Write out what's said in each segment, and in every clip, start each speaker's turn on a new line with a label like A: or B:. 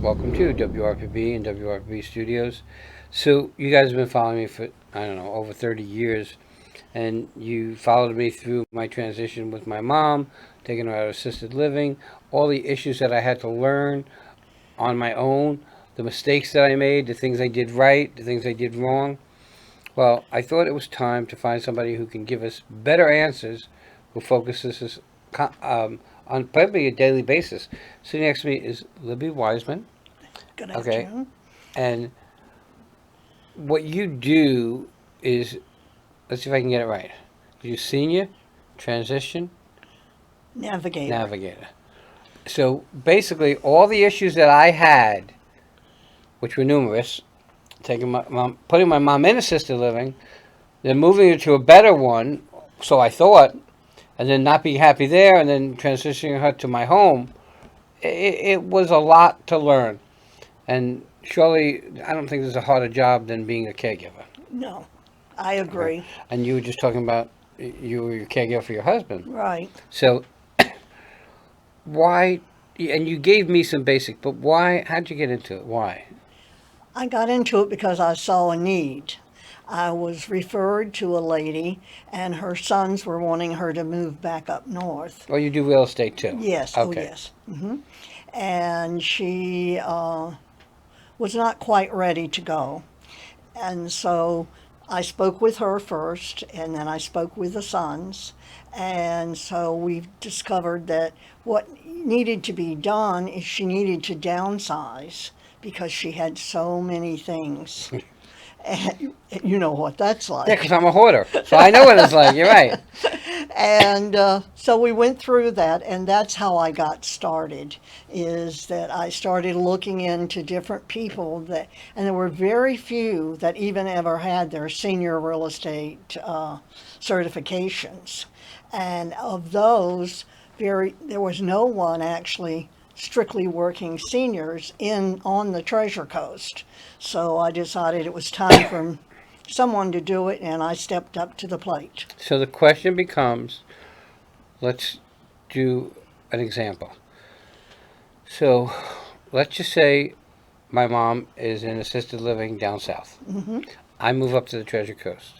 A: welcome to WRPB and WRPB Studios. So, you guys have been following me for, I don't know, over 30 years, and you followed me through my transition with my mom, taking her out of assisted living, all the issues that I had to learn on my own, the mistakes that I made, the things I did right, the things I did wrong. Well, I thought it was time to find somebody who can give us better answers, who focuses on probably a daily basis. Sitting next to me is Libby Wiseman.
B: Good
A: Okay,
B: afternoon.
A: and what you do is, let's see if I can get it right. You Senior Transition
B: Navigator.
A: Navigator. So basically, all the issues that I had, which were numerous, taking my mom, putting my mom in assisted living, then moving her to a better one, so I thought, and then not being happy there, and then transitioning her to my home. It was a lot to learn, and surely I don't think there's a harder job than being a caregiver.
B: No, I
A: Okay.
B: agree.
A: And you were just talking about you were a caregiver for your husband.
B: Right.
A: So why? And you gave me some basic, but why? How'd you get into it? Why?
B: I got into it because I saw a need. I was referred to a lady, and her sons were wanting her to move back up north.
A: Well, you do real estate too.
B: Yes, oh
A: Okay.
B: yes. And she was not quite ready to go. And so I spoke with her first, and then I spoke with the sons. And so we discovered that what needed to be done is she needed to downsize because she had so many things. And you know what that's
A: Yeah,
B: like.
A: because I'm a hoarder, so I know what it's like. You're right.
B: And so we went through that, and that's how I got started, is that I started looking into different people that, and there were very few that even ever had their senior real estate certifications. And of those, there was no one actually strictly working seniors on the Treasure Coast. So I decided it was time for someone to do it, and I stepped up to the plate.
A: So the question becomes, let's do an example. So let's just say my mom is in assisted living down south. I move up to the Treasure Coast.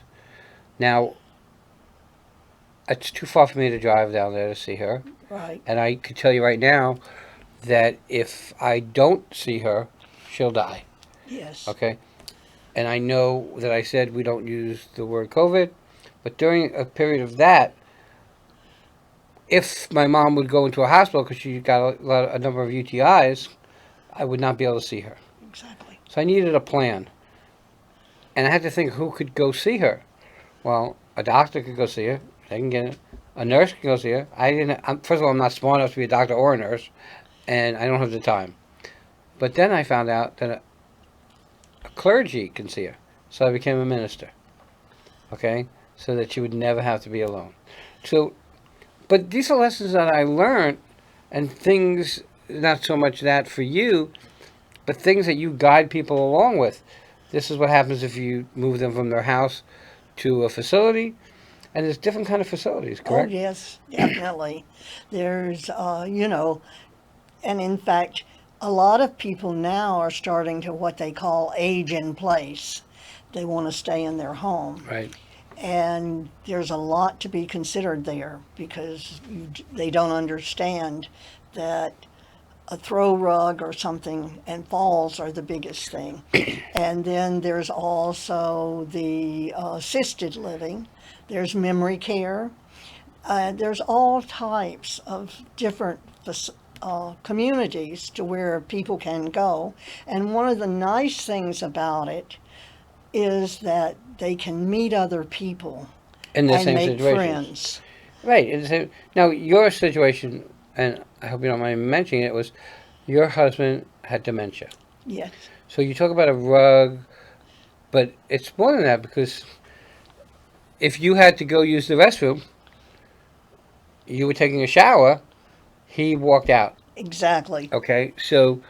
A: Now, it's too far for me to drive down there to see her.
B: Right.
A: And I could tell you right now that if I don't see her, she'll die.
B: Yes.
A: Okay? And I know that I said we don't use the word COVID, but during a period of that, if my mom would go into a hospital because she got a number of UTIs, I would not be able to see her.
B: Exactly.
A: So I needed a plan. And I had to think who could go see her. Well, a doctor could go see her. They can get it. A nurse could go see her. First of all, I'm not smart enough to be a doctor or a nurse, and I don't have the time. But then I found out that a clergy can see her. So I became a minister. Okay? So that she would never have to be alone. So, but these are lessons that I learned, and things, not so much that for you, but things that you guide people along with. This is what happens if you move them from their house to a facility, and there's different kind of facilities,
B: Oh,
A: correct?
B: yes, definitely. There's, and in fact, a lot of people now are starting to what they call age in place. They want to stay in their home.
A: Right.
B: And there's a lot to be considered there because they don't understand that a throw rug or something and falls are the biggest thing. And then there's also the assisted living, there's memory care, there's all types of different communities to where people can go. And one of the nice things about it is that they can meet other people
A: In the
B: and
A: same
B: make
A: situations.
B: friends.
A: Right. Now, your situation, and I hope you don't mind me mentioning it, was your husband had dementia.
B: Yes.
A: So you talk about a rug, but it's more than that because if you had to go use the restroom, you were taking a shower, he walked out.
B: Exactly.
A: Okay? So,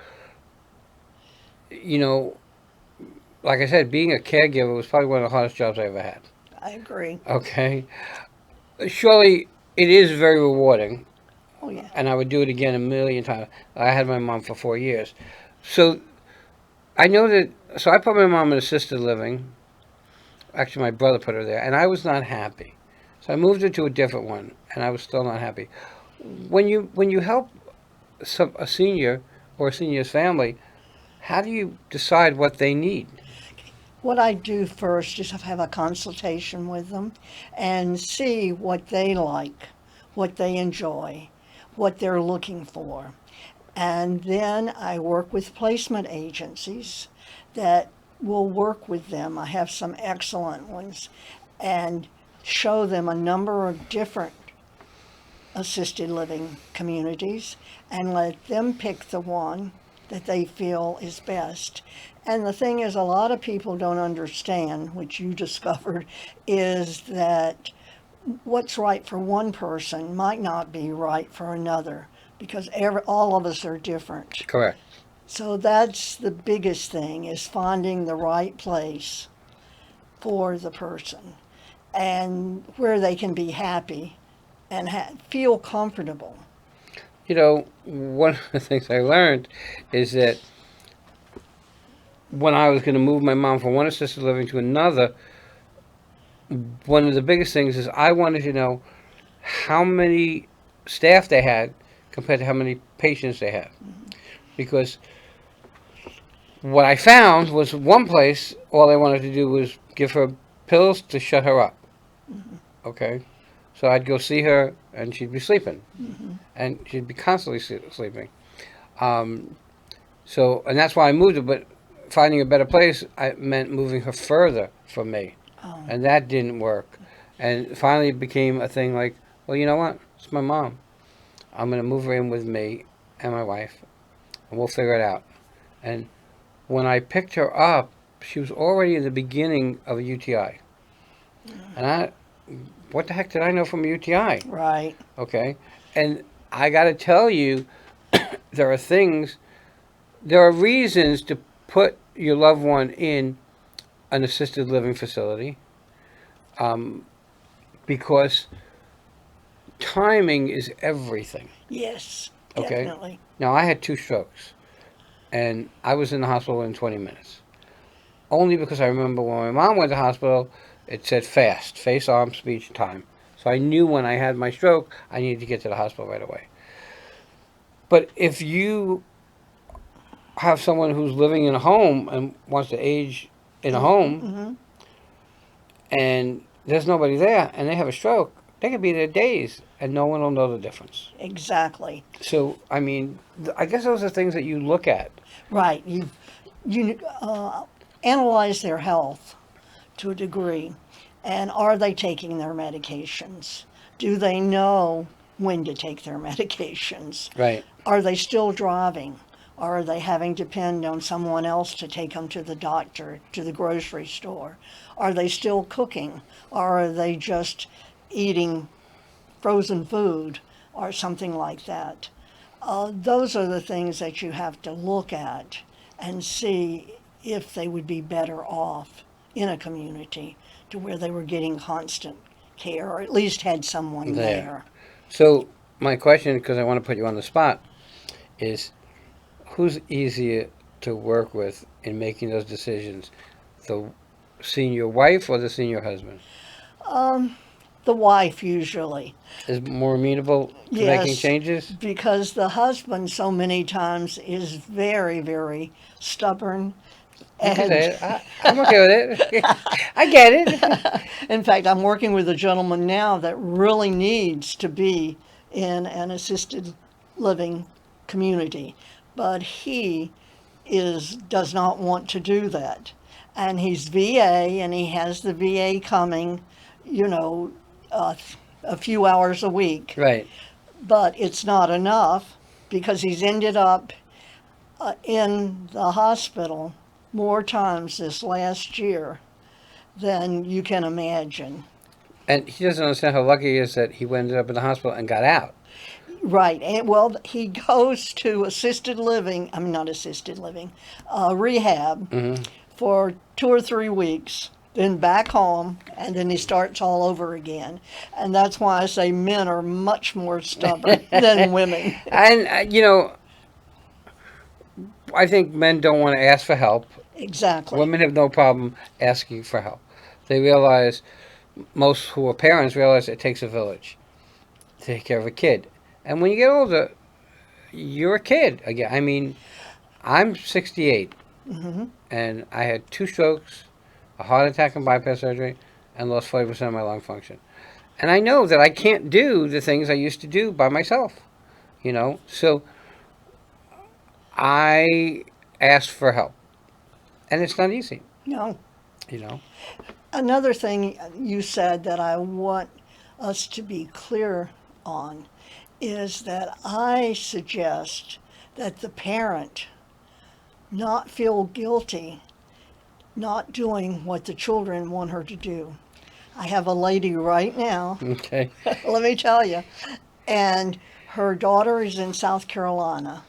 A: like I said, being a caregiver was probably one of the hardest jobs I ever had.
B: I agree.
A: Okay? Surely it is very rewarding,
B: Oh, yeah.
A: and I would do it again a million times. I had my mom for 4 years. So I know that. So I put my mom in assisted living. Actually, my brother put her there, and I was not happy. So I moved her to a different one, and I was still not happy. When you help a senior or a senior's family, how do you decide what they need?
B: What I do first is have a consultation with them and see what they like, what they enjoy, what they're looking for. And then I work with placement agencies that will work with them. I have some excellent ones, and show them a number of different assisted living communities and let them pick the one that they feel is best. And the thing is, a lot of people don't understand, which you discovered, is that what's right for one person might not be right for another because all of us are different.
A: Correct.
B: So that's the biggest thing, is finding the right place for the person and where they can be happy and feel comfortable.
A: You know, one of the things I learned is that when I was going to move my mom from one assisted living to another, one of the biggest things is I wanted to know how many staff they had compared to how many patients they had. Because what I found was one place, all they wanted to do was give her pills to shut her up. Okay? So I'd go see her, and she'd be sleeping. And she'd be constantly sleeping. And that's why I moved her, but finding a better place, I meant moving her further from me.
B: Oh.
A: And that didn't work. And finally it became a thing like, well, you know what? It's my mom. I'm going to move her in with me and my wife, and we'll figure it out. And when I picked her up, she was already in the beginning of a UTI. And what the heck did I know from a UTI?
B: Right.
A: Okay? And I got to tell you, there are reasons to put your loved one in an assisted living facility, because timing is everything.
B: Yes,
A: Okay?
B: definitely.
A: Now, I had 2 strokes, and I was in the hospital in 20 minutes. Only because I remember when my mom went to the hospital, it said fast, face, arm, speech, time. So I knew when I had my stroke, I needed to get to the hospital right away. But if you have someone who's living in a home and wants to age in a home, and there's nobody there, and they have a stroke, they could be there days, and no one will know the difference.
B: Exactly.
A: So, I mean, I guess those are things that you look at.
B: Right. You analyze their health to a degree, and are they taking their medications? Do they know when to take their medications?
A: Right.
B: Are they still driving? Or are they having to depend on someone else to take them to the doctor, to the grocery store? Are they still cooking? Or are they just eating frozen food or something like that? Those are the things that you have to look at and see if they would be better off in a community to where they were getting constant care, or at least had someone there.
A: So my question, because I want to put you on the spot, is who's easier to work with in making those decisions, the senior wife or the senior husband?
B: The wife usually.
A: Is more amenable to
B: Yes,
A: making changes?
B: because the husband so many times is very, very stubborn.
A: You can
B: And
A: say it. I'm okay with it. I get it.
B: in fact, I'm working with a gentleman now that really needs to be in an assisted living community, but he does not want to do that. And he's VA, and he has the VA coming, a few hours a week.
A: Right.
B: But it's not enough because he's ended up in the hospital more times this last year than you can imagine.
A: And he doesn't understand how lucky he is that he ended up in the hospital and got out.
B: Right. And well, he goes to rehab for 2 or 3 weeks, then back home, and then he starts all over again. And that's why I say men are much more stubborn than women.
A: And, I think men don't want to ask for help.
B: Exactly.
A: Women have no problem asking for help. They realize, most who are parents realize it takes a village to take care of a kid. And when you get older, you're a kid again. I mean, I'm 68,
B: Hmm.
A: and I had 2 strokes, a heart attack and bypass surgery, and lost 40% of my lung function. And I know that I can't do the things I used to do by myself, So I asked for help, and it's not easy,
B: No.
A: you know.
B: Another thing you said that I want us to be clear on is that I suggest that the parent not feel guilty not doing what the children want her to do. I have a lady right now,
A: Okay.
B: let me tell you, and her daughter is in South Carolina.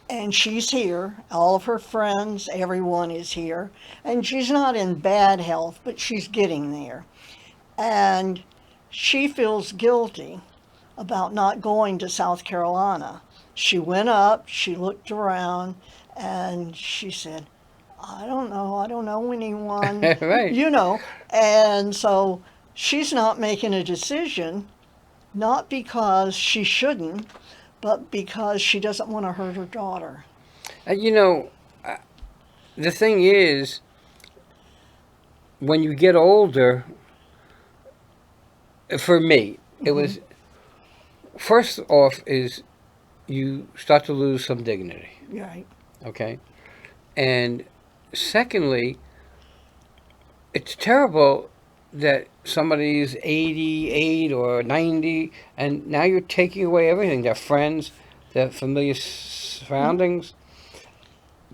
B: And she's here. All of her friends, everyone is here. And she's not in bad health, but she's getting there. And she feels guilty about not going to South Carolina. She went up, she looked around, and she said, I don't know anyone,
A: Right.
B: And so she's not making a decision, not because she shouldn't, but because she doesn't want to hurt her daughter.
A: And the thing is, when you get older, for me, it
B: Hmm.
A: was first off is you start to lose some dignity,
B: Right.
A: okay? And secondly, it's terrible that somebody's 88 or 90 and now you're taking away everything, their friends, their familiar surroundings,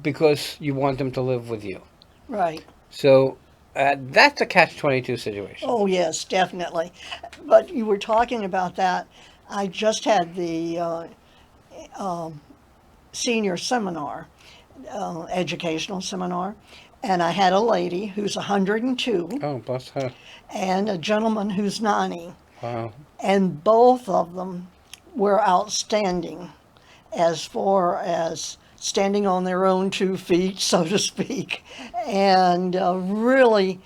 A: because you want them to live with you.
B: Right.
A: So that's a catch-22 situation.
B: Oh, yes, definitely. But you were talking about that. I just had the senior seminar, educational seminar, and I had a lady who's 102
A: Oh, bless her.
B: and a gentleman who's 90.
A: Wow.
B: And both of them were outstanding as far as standing on their own 2 feet, so to speak. And really,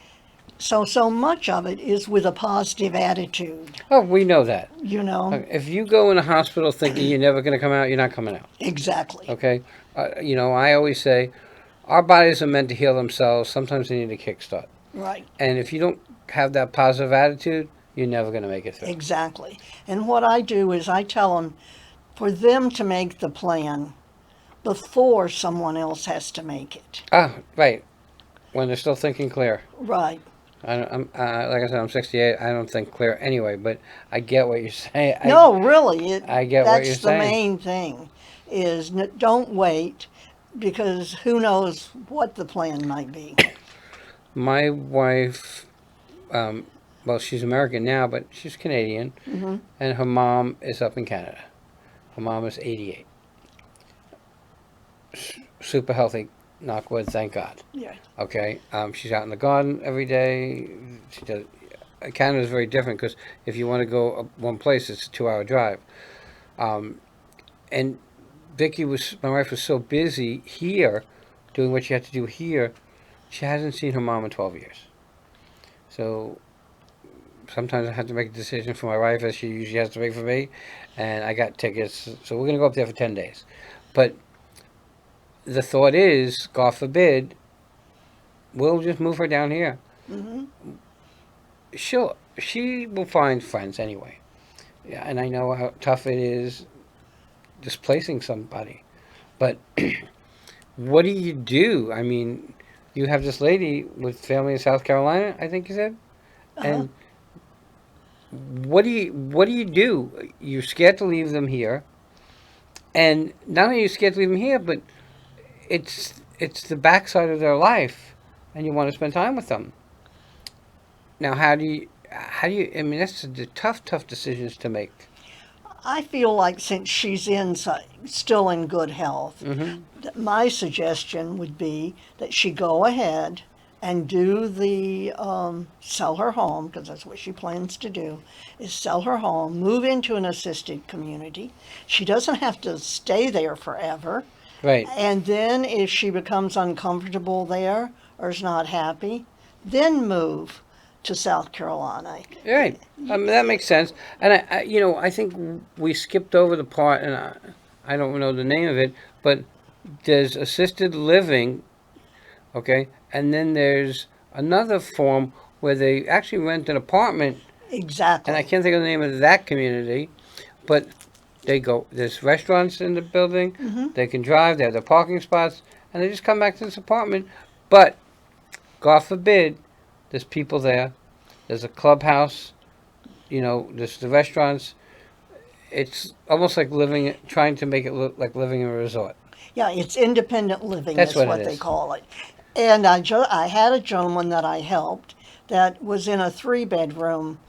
B: so much of it is with a positive attitude,
A: Oh, we know that.
B: you know?
A: If you go in a hospital thinking you're never going to come out, you're not coming out.
B: Exactly.
A: Okay? I always say our bodies are meant to heal themselves. Sometimes they need a kickstart.
B: Right.
A: And if you don't have that positive attitude, you're never going to make it through.
B: Exactly. And what I do is I tell them for them to make the plan before someone else has to make it.
A: Ah, right. When they're still thinking clear.
B: Right.
A: I'm like I said, I'm 68. I don't think clear anyway, but I get what you're saying.
B: No, really,
A: I get what you're
B: that's the
A: saying.
B: main thing is don't wait because who knows what the plan might be.
A: My wife, well, she's American now, but she's Canadian,
B: Hmm.
A: and her mom is up in Canada. Her mom is 88. Super healthy, knock wood, thank God.
B: Yeah.
A: Okay, she's out in the garden every day. She does. Canada is very different because if you want to go one place, it's a 2-hour drive. And my wife was so busy here, doing what she had to do here, she hasn't seen her mom in 12 years. So sometimes I have to make a decision for my wife, as she usually has to make for me, and I got tickets, so we're going to go up there for 10 days. But the thought is, God forbid, we'll just move her down here.
B: Hmm.
A: She will find friends anyway. Yeah, and I know how tough it is displacing somebody. But what do you do? I mean, you have this lady with family in South Carolina, I think you said?
B: Uh-huh.
A: And what do you do? You're scared to leave them here. And not only are you scared to leave them here, but it's the backside of their life and you want to spend time with them. Now, I mean, that's the tough decisions to make.
B: I feel like since she's still in good health,
A: Hmm.
B: that my suggestion would be that she go ahead and do the sell her home, because that's what she plans to do, is sell her home, move into an assisted community. She doesn't have to stay there forever,
A: Right.
B: And then if she becomes uncomfortable there or is not happy, then move to South Carolina.
A: Right. That makes sense. And I think we skipped over the part, and I don't know the name of it, but there's assisted living, okay, and then there's another form where they actually rent an apartment,
B: Exactly.
A: and I can't think of the name of that community, but there's restaurants in the building, they can drive, they have their parking spots, and they just come back to this apartment. But, God forbid, there's people there, there's a clubhouse, there's the restaurants. It's almost like trying to make it look like living in a resort.
B: Yeah, it's independent living.
A: That's
B: That's
A: what it
B: what they
A: is.
B: call it. And I had a gentleman that I helped that was in a 3-bedroom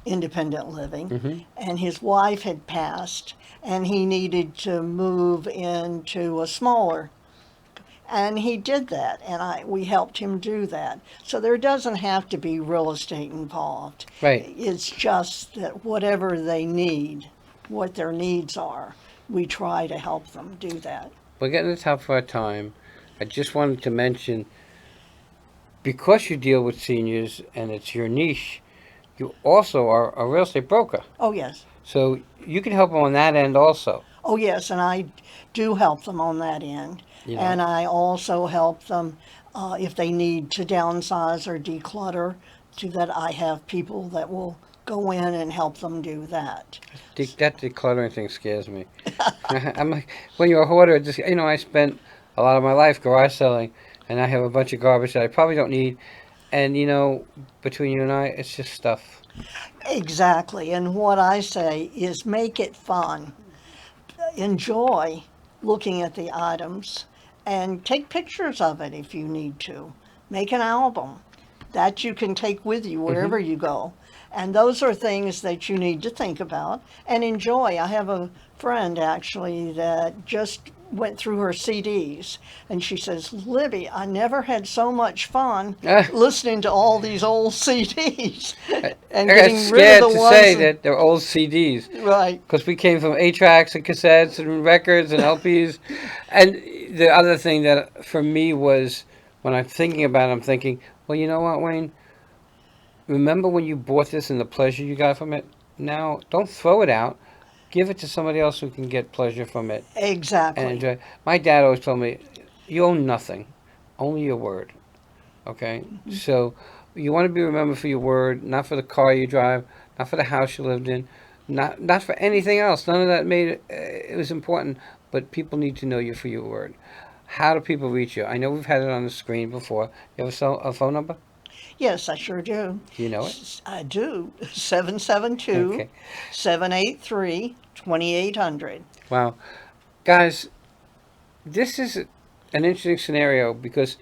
B: independent living, and his wife had passed, and he needed to move into a smaller. And he did that, and we helped him do that. So there doesn't have to be real estate involved.
A: Right.
B: It's just that whatever they need, what their needs are, we try to help them do that.
A: We're getting to the top of our time. I just wanted to mention, because you deal with seniors and it's your niche, you also are a real estate broker.
B: Oh, yes.
A: So you can help them on that end also.
B: Oh, yes, and I do help them on that end.
A: You know.
B: And I also help them if they need to downsize or declutter, to that I have people that will go in and help them do that.
A: That decluttering thing scares me. I'm like, when you're a hoarder, I spent a lot of my life garage selling, and I have a bunch of garbage that I probably don't need. And, between you and I, it's just stuff.
B: Exactly, and what I say is make it fun. Enjoy looking at the items and take pictures of it if you need to. Make an album that you can take with you wherever you go. And those are things that you need to think about and enjoy. I have a friend actually that just went through her CDs, and she says, Libby, I never had so much fun listening to all these old CDs and
A: I
B: getting
A: got
B: rid
A: scared
B: of the
A: to
B: ones
A: say that they're old CDs.
B: Right.
A: Because we came from 8-tracks and cassettes and records and LPs. And the other thing that for me was, when I'm thinking about it, I'm thinking, well, you know what, Wayne? Remember when you bought this and the pleasure you got from it? Now, don't throw it out. Give it to somebody else who can get pleasure from it.
B: Exactly.
A: And enjoy. My dad always told me, you own nothing, only your word. Okay? So you want to be remembered for your word, not for the car you drive, not for the house you lived in, not for anything else. None of that it was important, but people need to know you for your word. How do people reach you? I know we've had it on the screen before. You have a phone number?
B: Yes, I sure do.
A: Do you know it?
B: I do. 772-783-2800.
A: Wow. Guys, this is an interesting scenario because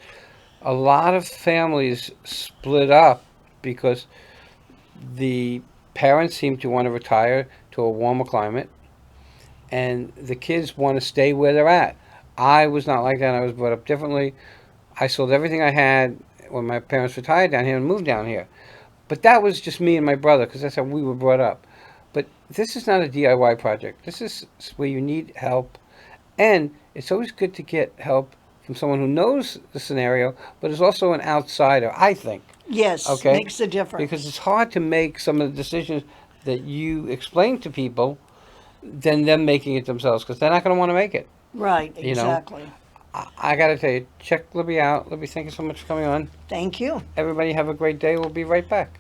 A: a lot of families split up because the parents seem to want to retire to a warmer climate and the kids want to stay where they're at. I was not like that. I was brought up differently. I sold everything I had when my parents retired down here and moved down here. But that was just me and my brother because that's how we were brought up. But this is not a DIY project. This is where you need help. And it's always good to get help from someone who knows the scenario, but is also an outsider, I think.
B: Yes,
A: Okay?
B: makes a difference.
A: Because it's hard to make some of the decisions that you explain to people than them making it themselves because they're not going to want to make it.
B: Right, exactly.
A: I got to tell you, check Libby out. Libby, thank you so much for coming on.
B: Thank you.
A: Everybody have a great day. We'll be right back.